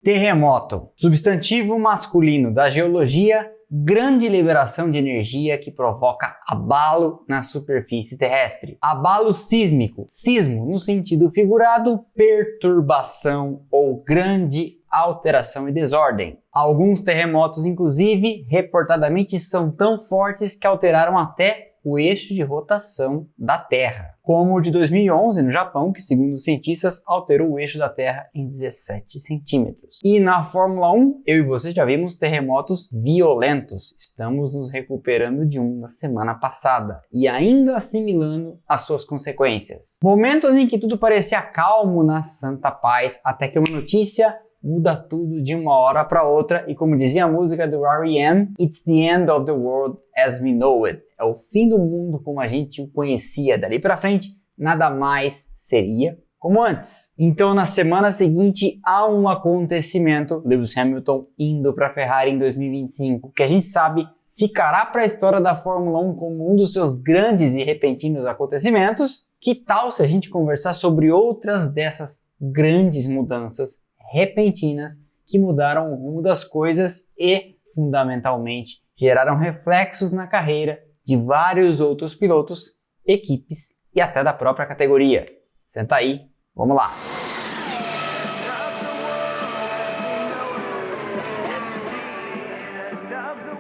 Terremoto, substantivo masculino da geologia, grande liberação de energia que provoca abalo na superfície terrestre. Abalo sísmico, sismo no sentido figurado, perturbação ou grande alteração e desordem. Alguns terremotos, inclusive, reportadamente são tão fortes que alteraram até o eixo de rotação da Terra, como o de 2011 no Japão, que segundo os cientistas alterou o eixo da Terra em 17 centímetros. E na Fórmula 1, eu e você já vimos terremotos violentos. Estamos nos recuperando de um na semana passada e ainda assimilando as suas consequências. Momentos em que tudo parecia calmo na santa paz, até que uma notícia muda tudo de uma hora para outra e, como dizia a música do R.E.M., "It's the end of the world as we know it." É o fim do mundo como a gente o conhecia. Dali para frente, nada mais seria como antes. Então, na semana seguinte, há um acontecimento, Lewis Hamilton indo para a Ferrari em 2025, que a gente sabe ficará para a história da Fórmula 1 como um dos seus grandes e repentinos acontecimentos. Que tal se a gente conversar sobre outras dessas grandes mudanças repentinas que mudaram o rumo das coisas e, fundamentalmente, geraram reflexos na carreira de vários outros pilotos, equipes e até da própria categoria. Senta aí, vamos lá!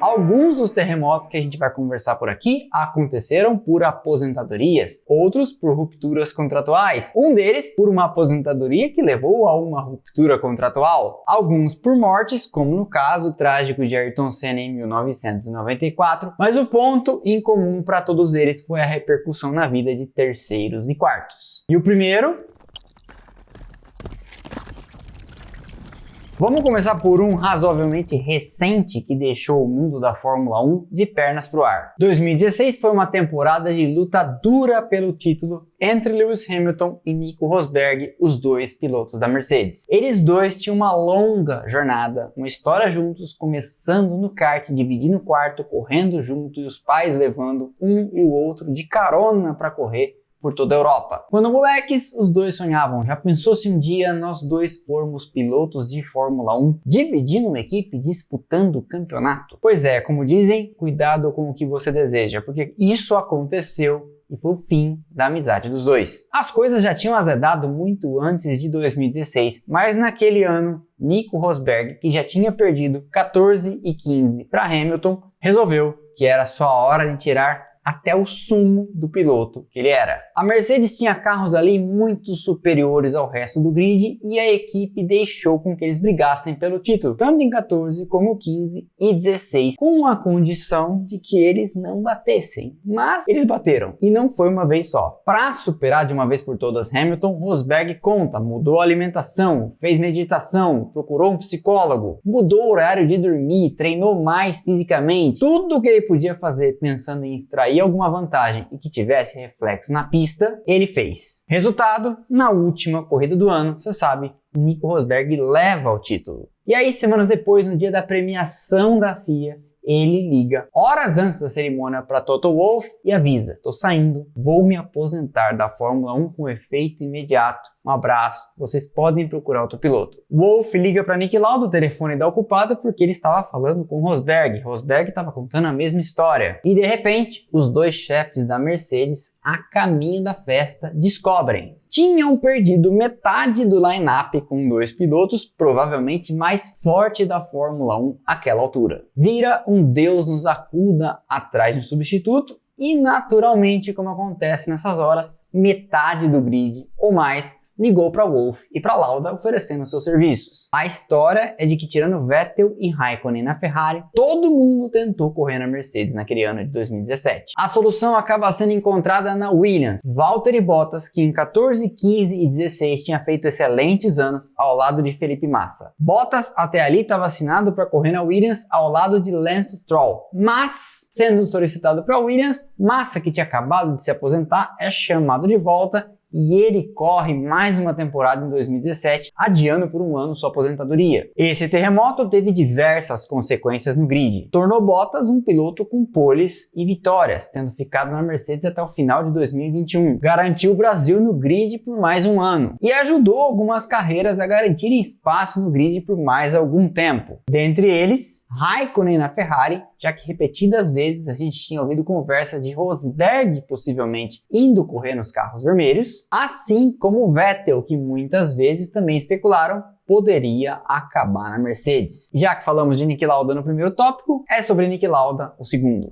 Alguns dos terremotos que a gente vai conversar por aqui aconteceram por aposentadorias, outros por rupturas contratuais, um deles por uma aposentadoria que levou a uma ruptura contratual, alguns por mortes, como no caso trágico de Ayrton Senna em 1994, mas o ponto em comum para todos eles foi a repercussão na vida de terceiros e quartos. E o primeiro? Vamos começar por um razoavelmente recente que deixou o mundo da Fórmula 1 de pernas pro ar. 2016 foi uma temporada de luta dura pelo título entre Lewis Hamilton e Nico Rosberg, os dois pilotos da Mercedes. Eles dois tinham uma longa jornada, uma história juntos, começando no kart, dividindo o quarto, correndo junto e os pais levando um e o outro de carona para correr por toda a Europa. Quando moleques, os dois sonhavam, já pensou se um dia nós dois formos pilotos de Fórmula 1, dividindo uma equipe, disputando o campeonato? Pois é, como dizem, cuidado com o que você deseja, porque isso aconteceu e foi o fim da amizade dos dois. As coisas já tinham azedado muito antes de 2016, mas naquele ano, Nico Rosberg, que já tinha perdido 14 e 15 para Hamilton, resolveu que era só a hora de tirar até o sumo do piloto que ele era. A Mercedes tinha carros ali muito superiores ao resto do grid e a equipe deixou com que eles brigassem pelo título, tanto em 14 como 15 e 16, com a condição de que eles não batessem. Mas eles bateram, e não foi uma vez só. Para superar de uma vez por todas Hamilton, Rosberg mudou a alimentação, fez meditação, procurou um psicólogo, mudou o horário de dormir, treinou mais fisicamente, tudo o que ele podia fazer pensando em extrair alguma vantagem e que tivesse reflexo na pista, ele fez. Resultado, na última corrida do ano, você sabe, Nico Rosberg leva o título. E aí, semanas depois, no dia da premiação da FIA, ele liga horas antes da cerimônia para Toto Wolff e avisa: tô saindo, vou me aposentar da Fórmula 1 com efeito imediato. Um abraço, vocês podem procurar outro piloto. Wolff liga para Niki Lauda, o telefone da ocupada, porque ele estava falando com Rosberg. Rosberg estava contando a mesma história. E de repente, os dois chefes da Mercedes, a caminho da festa, descobrem: tinham perdido metade do line-up com dois pilotos, provavelmente mais forte da Fórmula 1 àquela altura. Vira um Deus nos acuda atrás de um substituto e, naturalmente, como acontece nessas horas, metade do grid ou mais ligou para Wolff e para Lauda oferecendo seus serviços. A história é de que, tirando Vettel e Raikkonen na Ferrari, todo mundo tentou correr na Mercedes naquele ano de 2017. A solução acaba sendo encontrada na Williams. Valtteri Bottas, que em 14, 15 e 16 tinha feito excelentes anos ao lado de Felipe Massa. Bottas até ali estava assinado para correr na Williams ao lado de Lance Stroll, mas sendo solicitado para Williams, Massa, que tinha acabado de se aposentar, é chamado de volta e ele corre mais uma temporada em 2017, adiando por um ano sua aposentadoria. Esse terremoto teve diversas consequências no grid. Tornou Bottas um piloto com poles e vitórias, tendo ficado na Mercedes até o final de 2021. Garantiu o Brasil no grid por mais um ano e ajudou algumas carreiras a garantirem espaço no grid por mais algum tempo. Dentre eles, Raikkonen na Ferrari, já que repetidas vezes a gente tinha ouvido conversas de Rosberg possivelmente indo correr nos carros vermelhos, assim como Vettel, que muitas vezes também especularam poderia acabar na Mercedes. Já que falamos de Niki Lauda no primeiro tópico, é sobre Niki Lauda o segundo.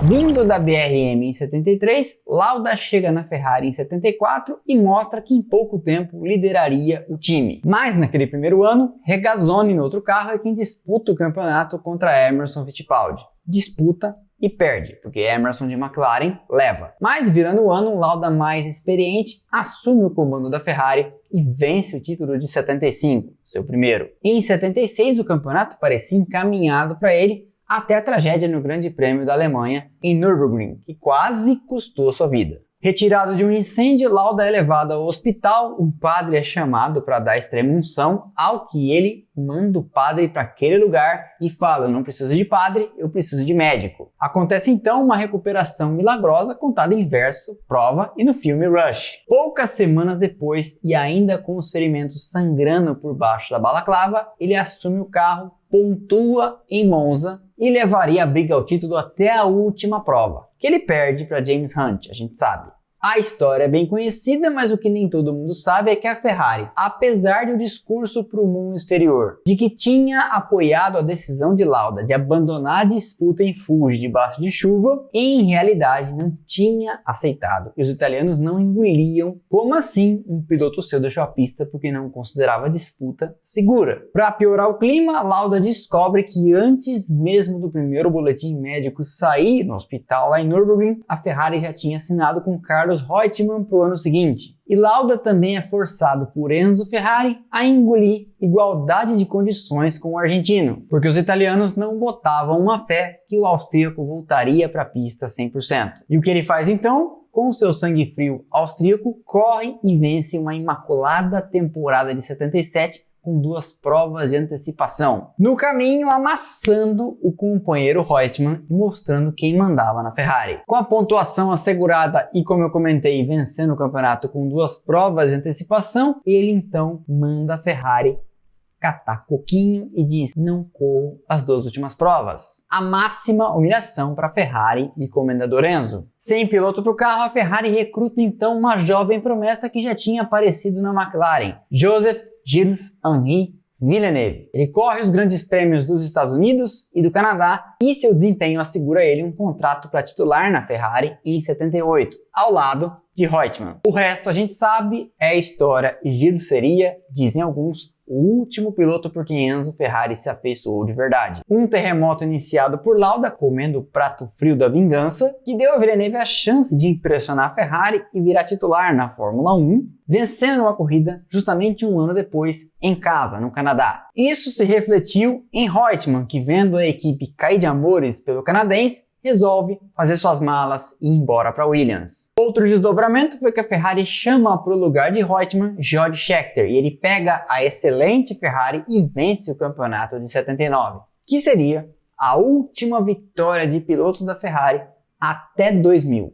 Vindo da BRM em 73, Lauda chega na Ferrari em 74 e mostra que em pouco tempo lideraria o time. Mas naquele primeiro ano, Regazzoni no outro carro é quem disputa o campeonato contra Emerson Fittipaldi. Disputa e perde, porque Emerson de McLaren leva. Mas virando o ano, Lauda mais experiente assume o comando da Ferrari e vence o título de 75, seu primeiro. E em 76 o campeonato parecia encaminhado para ele, até a tragédia no Grande Prêmio da Alemanha em Nürburgring, que quase custou sua vida. Retirado de um incêndio, Lauda é levado ao hospital, um padre é chamado para dar extrema-unção, ao que ele manda o padre para aquele lugar e fala: eu não preciso de padre, eu preciso de médico. Acontece então uma recuperação milagrosa contada em verso, prova e no filme Rush. Poucas semanas depois, e ainda com os ferimentos sangrando por baixo da balaclava, ele assume o carro, pontua em Monza e levaria a briga ao título até a última prova, que ele perde para James Hunt, a gente sabe. A história é bem conhecida, mas o que nem todo mundo sabe é que a Ferrari, apesar do discurso para o mundo exterior de que tinha apoiado a decisão de Lauda de abandonar a disputa em Fuji debaixo de chuva, em realidade não tinha aceitado. E os italianos não engoliam. Como assim um piloto seu deixou a pista porque não considerava a disputa segura? Para piorar o clima, Lauda descobre que antes mesmo do primeiro boletim médico sair no hospital lá em Nürburgring, a Ferrari já tinha assinado com Carlos Reutemann para o ano seguinte. E Lauda também é forçado por Enzo Ferrari a engolir igualdade de condições com o argentino, porque os italianos não botavam uma fé que o austríaco voltaria para a pista 100%. E o que ele faz então? Com seu sangue frio austríaco, corre e vence uma imaculada temporada de 77 com 2 provas de antecipação. No caminho, amassando o companheiro Reutemann e mostrando quem mandava na Ferrari. Com a pontuação assegurada e, como eu comentei, vencendo o campeonato com 2 provas de antecipação, ele então manda a Ferrari catar coquinho e diz: não corro as 2 últimas provas. A máxima humilhação para a Ferrari e comendador Enzo. Sem piloto para o carro, a Ferrari recruta então uma jovem promessa que já tinha aparecido na McLaren, Joseph Gilles-Henri Villeneuve. Ele corre os grandes prêmios dos Estados Unidos e do Canadá e seu desempenho assegura a ele um contrato para titular na Ferrari em 78, ao lado de Reutemann. O resto a gente sabe, é história e Gilles seria, dizem alguns, o último piloto por quem Enzo Ferrari se afeiçoou de verdade. Um terremoto iniciado por Lauda comendo o prato frio da vingança, que deu a Villeneuve a chance de impressionar a Ferrari e virar titular na Fórmula 1, vencendo uma corrida justamente um ano depois em casa, no Canadá. Isso se refletiu em Reutemann, que vendo a equipe cair de amores pelo canadense, resolve fazer suas malas e ir embora para Williams. Outro desdobramento foi que a Ferrari chama para o lugar de Reutemann George Scheckter e ele pega a excelente Ferrari e vence o campeonato de 79, que seria a última vitória de pilotos da Ferrari até 2000.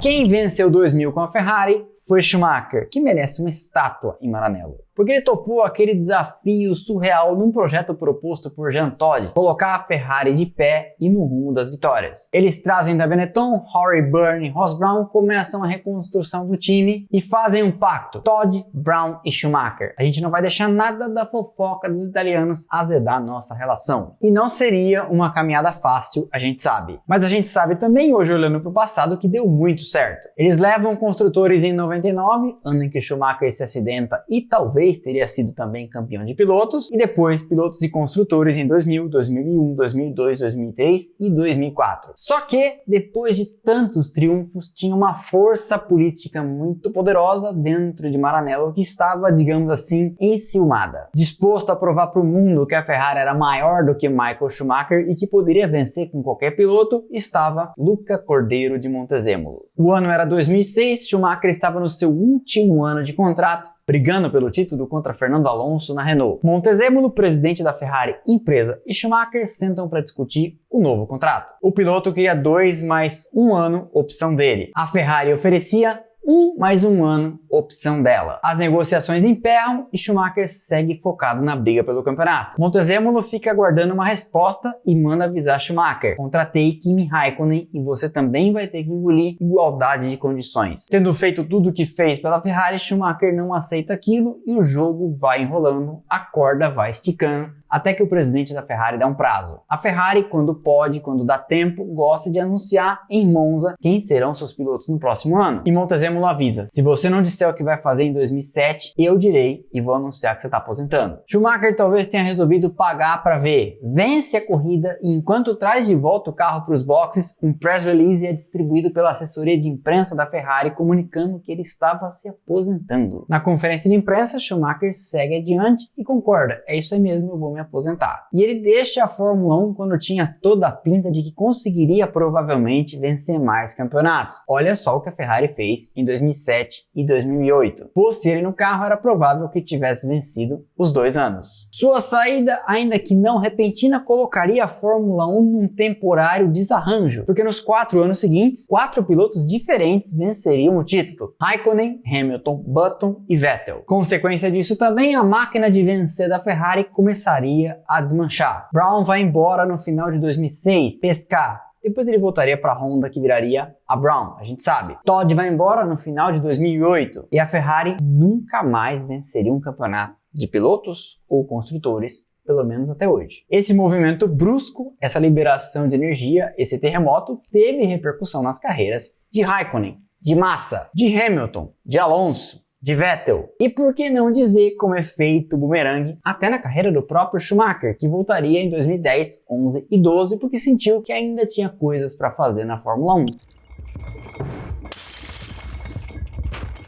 Quem venceu 2000 com a Ferrari foi Schumacher, que merece uma estátua em Maranello, porque ele topou aquele desafio surreal num projeto proposto por Jean Todt, colocar a Ferrari de pé e no rumo das vitórias. Eles trazem da Benetton, Horry, Byrne e Ross Brown, começam a reconstrução do time e fazem um pacto, Todt, Brown e Schumacher. A gente não vai deixar nada da fofoca dos italianos azedar nossa relação. E não seria uma caminhada fácil, a gente sabe. Mas a gente sabe também, hoje olhando para o passado, que deu muito certo. Eles levam construtores em 90 1999, ano em que Schumacher se acidenta e talvez teria sido também campeão de pilotos, e depois pilotos e construtores em 2000, 2001, 2002, 2003 e 2004. Só que, depois de tantos triunfos, tinha uma força política muito poderosa dentro de Maranello que estava, digamos assim, enciumada, disposto a provar para o mundo que a Ferrari era maior do que Michael Schumacher e que poderia vencer com qualquer piloto, estava Luca Cordeiro de Montezemolo. O ano era 2006, Schumacher estava no seu último ano de contrato, brigando pelo título contra Fernando Alonso na Renault. Montezemolo, presidente da Ferrari, empresa, e Schumacher sentam para discutir o novo contrato. O piloto queria 2 mais 1 ano, opção dele. A Ferrari oferecia 1 mais 1 ano, opção dela. As negociações emperram e Schumacher segue focado na briga pelo campeonato. Montezemolo fica aguardando uma resposta e manda avisar Schumacher: contratei Kimi Raikkonen e você também vai ter que engolir igualdade de condições. Tendo feito tudo o que fez pela Ferrari, Schumacher não aceita aquilo e o jogo vai enrolando, a corda vai esticando, até que o presidente da Ferrari dá um prazo. A Ferrari, quando pode, quando dá tempo, gosta de anunciar em Monza quem serão seus pilotos no próximo ano. E Montezemolo avisa: se você não disser o que vai fazer em 2007, eu direi e vou anunciar que você está aposentando. Schumacher talvez tenha resolvido pagar para ver. Vence a corrida e enquanto traz de volta o carro para os boxes, um press release é distribuído pela assessoria de imprensa da Ferrari comunicando que ele estava se aposentando. Na conferência de imprensa, Schumacher segue adiante e concorda: é isso aí mesmo, eu vou me aposentar. E ele deixa a Fórmula 1 quando tinha toda a pinta de que conseguiria provavelmente vencer mais campeonatos. Olha só o que a Ferrari fez em 2007 e 2008. Fosse ele no carro, era provável que tivesse vencido os 2 anos. Sua saída, ainda que não repentina, colocaria a Fórmula 1 num temporário desarranjo, porque nos 4 anos seguintes, 4 pilotos diferentes venceriam o título: Raikkonen, Hamilton, Button e Vettel. Consequência disso também, a máquina de vencer da Ferrari começaria a desmanchar. Brown vai embora no final de 2006, pescar. Depois ele voltaria para a Honda, que viraria a Brown, a gente sabe. Todd vai embora no final de 2008 e a Ferrari nunca mais venceria um campeonato de pilotos ou construtores, pelo menos até hoje. Esse movimento brusco, essa liberação de energia, esse terremoto, teve repercussão nas carreiras de Raikkonen, de Massa, de Hamilton, de Alonso, de Vettel. E por que não dizer como efeito bumerangue até na carreira do próprio Schumacher, que voltaria em 2010, 11 e 12 porque sentiu que ainda tinha coisas para fazer na Fórmula 1.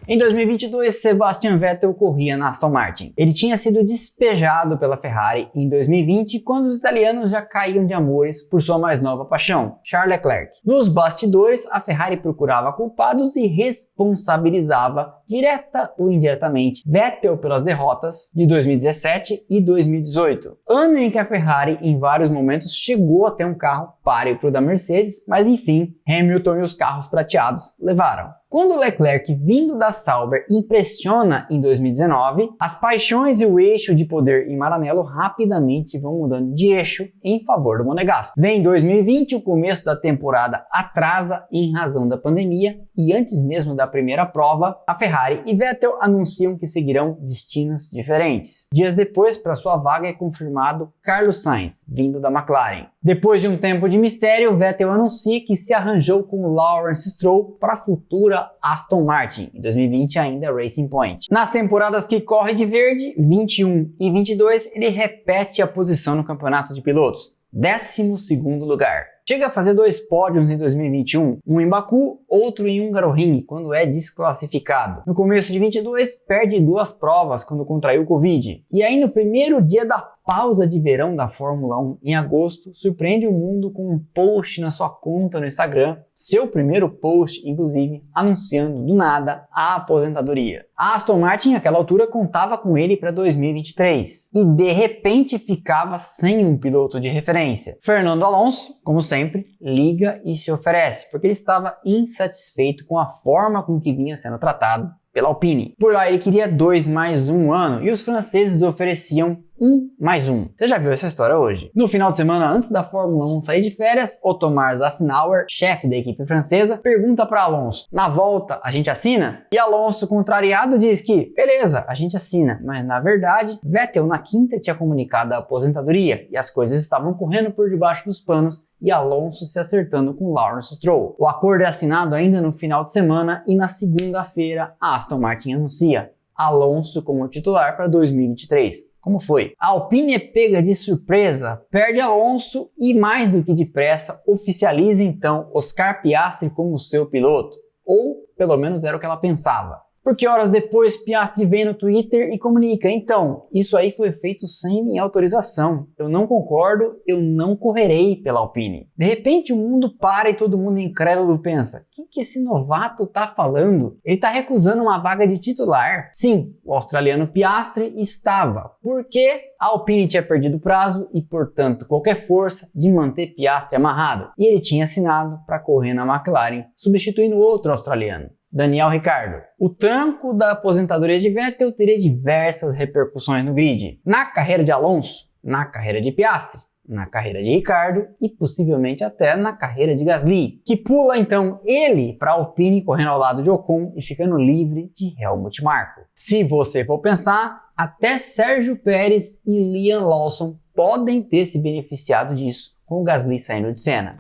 Em 2022, Sebastian Vettel corria na Aston Martin. Ele tinha sido despejado pela Ferrari em 2020, quando os italianos já caíam de amores por sua mais nova paixão, Charles Leclerc. Nos bastidores, a Ferrari procurava culpados e responsabilizava, direta ou indiretamente, Vettel pelas derrotas de 2017 e 2018. Ano em que a Ferrari, em vários momentos, chegou a ter um carro páreo para o da Mercedes, mas enfim, Hamilton e os carros prateados levaram. Quando Leclerc, vindo da Sauber, impressiona em 2019, as paixões e o eixo de poder em Maranello rapidamente vão mudando de eixo em favor do monegasco. Vem 2020, o começo da temporada atrasa em razão da pandemia e antes mesmo da primeira prova, a Ferrari e Vettel anunciam que seguirão destinos diferentes. Dias depois, para sua vaga é confirmado Carlos Sainz, vindo da McLaren. Depois de um tempo de mistério, Vettel anuncia que se arranjou com Lawrence Stroll para a futura Aston Martin, em 2020 ainda Racing Point. Nas temporadas que corre de verde, 21 e 22, ele repete a posição no campeonato de pilotos, 12º lugar. Chega a fazer 2 pódios em 2021, um em Baku, outro em Hungaroring, quando é desclassificado. No começo de 22, perde 2 provas quando contraiu Covid. E aí no primeiro dia da pausa de verão da Fórmula 1, em agosto, surpreende o mundo com um post na sua conta no Instagram, seu primeiro post, inclusive, anunciando do nada a aposentadoria. A Aston Martin, naquela altura, contava com ele para 2023 e de repente ficava sem um piloto de referência. Fernando Alonso, como sempre, liga e se oferece, porque ele estava insatisfeito com a forma com que vinha sendo tratado pela Alpine. Por lá ele queria 2 mais 1 ano e os franceses ofereciam 1 mais 1. Você já viu essa história hoje? No final de semana antes da Fórmula 1 sair de férias, Otmar Szafnauer, chefe da equipe francesa, pergunta para Alonso: na volta a gente assina? E Alonso, contrariado, diz que beleza, a gente assina, mas na verdade Vettel na quinta tinha comunicado a aposentadoria e as coisas estavam correndo por debaixo dos panos e Alonso se acertando com Lawrence Stroll. O acordo é assinado ainda no final de semana e na segunda-feira a Aston Martin anuncia Alonso como titular para 2023. Como foi? A Alpine é pega de surpresa, perde Alonso e, mais do que depressa, oficializa então Oscar Piastri como seu piloto. Ou, pelo menos, era o que ela pensava. Porque horas depois, Piastri vem no Twitter e comunica: então, isso aí foi feito sem minha autorização. Eu não concordo, eu não correrei pela Alpine. De repente o mundo para e todo mundo incrédulo pensa: o que esse novato tá falando? Ele tá recusando uma vaga de titular. Sim, o australiano Piastri estava, porque a Alpine tinha perdido o prazo e, portanto, qualquer força de manter Piastri amarrado. E ele tinha assinado para correr na McLaren, substituindo outro australiano, Daniel Ricciardo. O tranco da aposentadoria de Vettel teria diversas repercussões no grid. Na carreira de Alonso, na carreira de Piastri, na carreira de Ricciardo e possivelmente até na carreira de Gasly, que pula então ele para a Alpine correndo ao lado de Ocon e ficando livre de Helmut Marko. Se você for pensar, até Sérgio Pérez e Liam Lawson podem ter se beneficiado disso com o Gasly saindo de cena.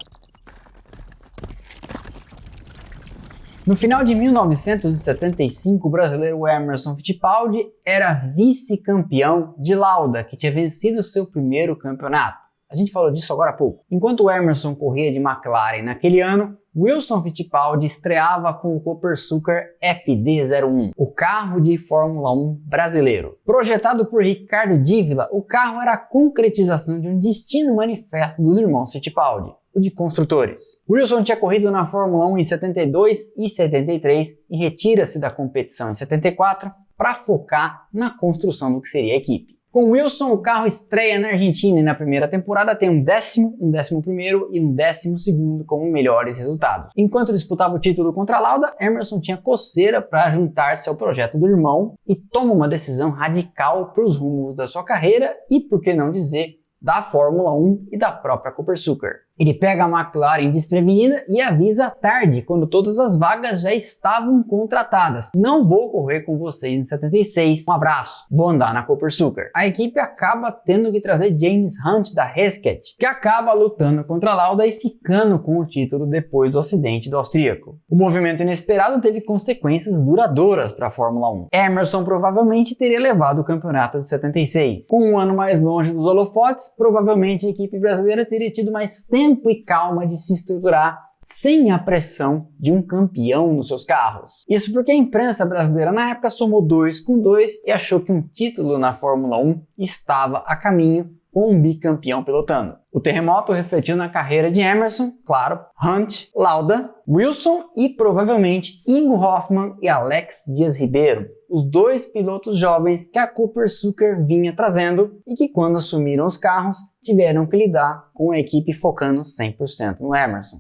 No final de 1975, o brasileiro Emerson Fittipaldi era vice-campeão de Lauda, que tinha vencido seu primeiro campeonato. A gente falou disso agora há pouco. Enquanto o Emerson corria de McLaren naquele ano, Wilson Fittipaldi estreava com o Copersucar FD01, o carro de Fórmula 1 brasileiro. Projetado por Ricardo Dívila, o carro era a concretização de um destino manifesto dos irmãos Fittipaldi, o de construtores. Wilson tinha corrido na Fórmula 1 em 72 e 73 e retira-se da competição em 74 para focar na construção do que seria a equipe. Com Wilson, o carro estreia na Argentina e na primeira temporada tem um 10º, um 11º e um 12º como melhores resultados. Enquanto disputava o título contra a Lauda, Emerson tinha coceira para juntar-se ao projeto do irmão e toma uma decisão radical para os rumos da sua carreira e, por que não dizer, da Fórmula 1 e da própria Copersucar. Ele pega a McLaren desprevenida e avisa tarde, quando todas as vagas já estavam contratadas: não vou correr com vocês em 76, um abraço, vou andar na Copersucar. A equipe acaba tendo que trazer James Hunt da Hesketh, que acaba lutando contra a Lauda e ficando com o título depois do acidente do austríaco. O movimento inesperado teve consequências duradouras para a Fórmula 1. Emerson provavelmente teria levado o campeonato de 76. Com um ano mais longe dos holofotes, provavelmente a equipe brasileira teria tido mais tempo e calma de se estruturar sem a pressão de um campeão nos seus carros. Isso porque a imprensa brasileira na época somou 2 com 2 e achou que um título na Fórmula 1 estava a caminho com um bicampeão pilotando. O terremoto refletiu na carreira de Emerson, claro, Hunt, Lauda, Wilson e provavelmente Ingo Hoffmann e Alex Dias Ribeiro, os 2 pilotos jovens que a Copersucar vinha trazendo e que, quando assumiram os carros, tiveram que lidar com a equipe focando 100% no Emerson.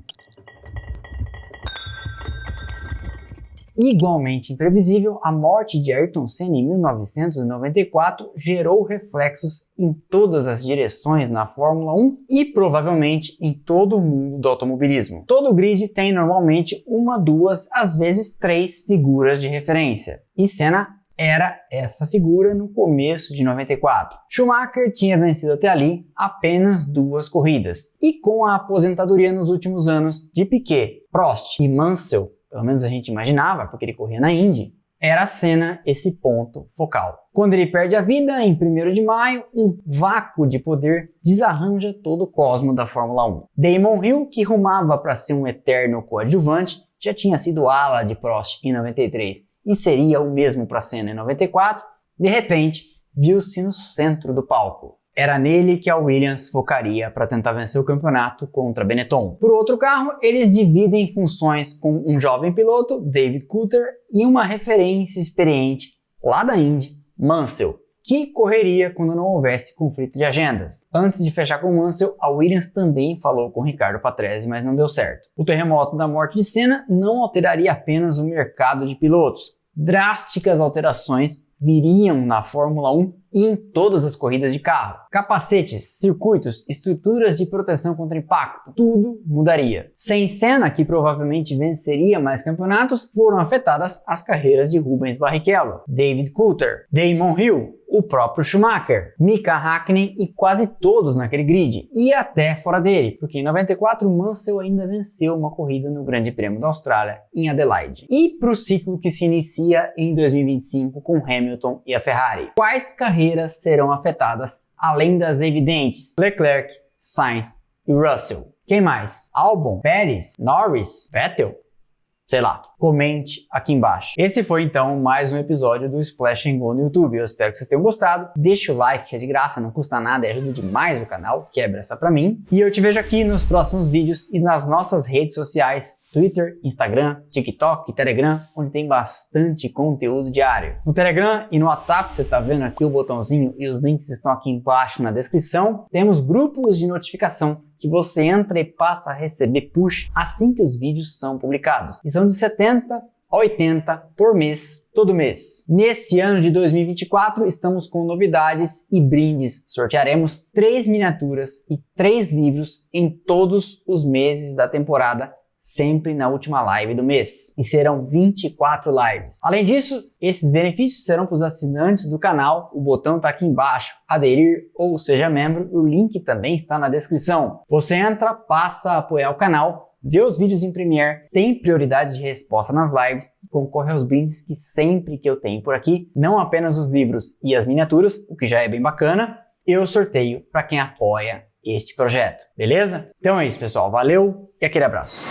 Igualmente imprevisível, a morte de Ayrton Senna em 1994 gerou reflexos em todas as direções na Fórmula 1 e provavelmente em todo o mundo do automobilismo. Todo grid tem normalmente 1, 2, às vezes 3 figuras de referência. E Senna era essa figura no começo de 94. Schumacher tinha vencido até ali apenas 2 corridas. E com a aposentadoria nos últimos anos de Piquet, Prost e Mansell, pelo menos a gente imaginava, porque ele corria na Indy, era Senna esse ponto focal. Quando ele perde a vida, em 1º de maio, um vácuo de poder desarranja todo o cosmo da Fórmula 1. Damon Hill, que rumava para ser um eterno coadjuvante, já tinha sido ala de Prost em 93 e seria o mesmo para Senna em 94, de repente, viu-se no centro do palco. Era nele que a Williams focaria para tentar vencer o campeonato contra Benetton. Por outro carro, eles dividem funções com um jovem piloto, David Coulthard, e uma referência experiente lá da Indy, Mansell, que correria quando não houvesse conflito de agendas. Antes de fechar com Mansell, a Williams também falou com Riccardo Patrese, mas não deu certo. O terremoto da morte de Senna não alteraria apenas o mercado de pilotos. drásticas alterações viriam na Fórmula 1 e em todas as corridas de carro. Capacetes, circuitos, estruturas de proteção contra impacto, tudo mudaria. Sem Senna, que provavelmente venceria mais campeonatos, foram afetadas as carreiras de Rubens Barrichello, David Coulthard, Damon Hill, o próprio Schumacher, Mika Häkkinen e quase todos naquele grid, e até fora dele, porque em 94 Mansell ainda venceu uma corrida no Grande Prêmio da Austrália, em Adelaide. E para o ciclo que se inicia em 2025 com Hamilton e a Ferrari. Quais carreiras serão afetadas, além das evidentes? Leclerc, Sainz e Russell. Quem mais? Albon, Pérez, Norris, Vettel? Sei lá, comente aqui embaixo. Esse foi então mais um episódio do Splash and Go no YouTube. Eu espero que vocês tenham gostado. Deixa o like, que é de graça, não custa nada e ajuda demais o canal. Quebra essa pra mim. E eu te vejo aqui nos próximos vídeos e nas nossas redes sociais: Twitter, Instagram, TikTok e Telegram, onde tem bastante conteúdo diário. No Telegram e no WhatsApp, você tá vendo aqui o botãozinho e os links estão aqui embaixo na descrição. Temos grupos de notificação que você entra e passa a receber push assim que os vídeos são publicados. E são de 70 a 80 por mês, todo mês. Nesse ano de 2024, estamos com novidades e brindes. Sortearemos 3 miniaturas e 3 livros em todos os meses da temporada, sempre na última live do mês. E serão 24 lives. Além disso, esses benefícios serão para os assinantes do canal. O botão está aqui embaixo, aderir ou seja membro. O link também está na descrição. Você entra, passa a apoiar o canal, vê os vídeos em Premiere, tem prioridade de resposta nas lives e concorre aos brindes que sempre que eu tenho por aqui, não apenas os livros e as miniaturas, o que já é bem bacana, eu sorteio para quem apoia este projeto, beleza? Então é isso, pessoal. Valeu e aquele abraço.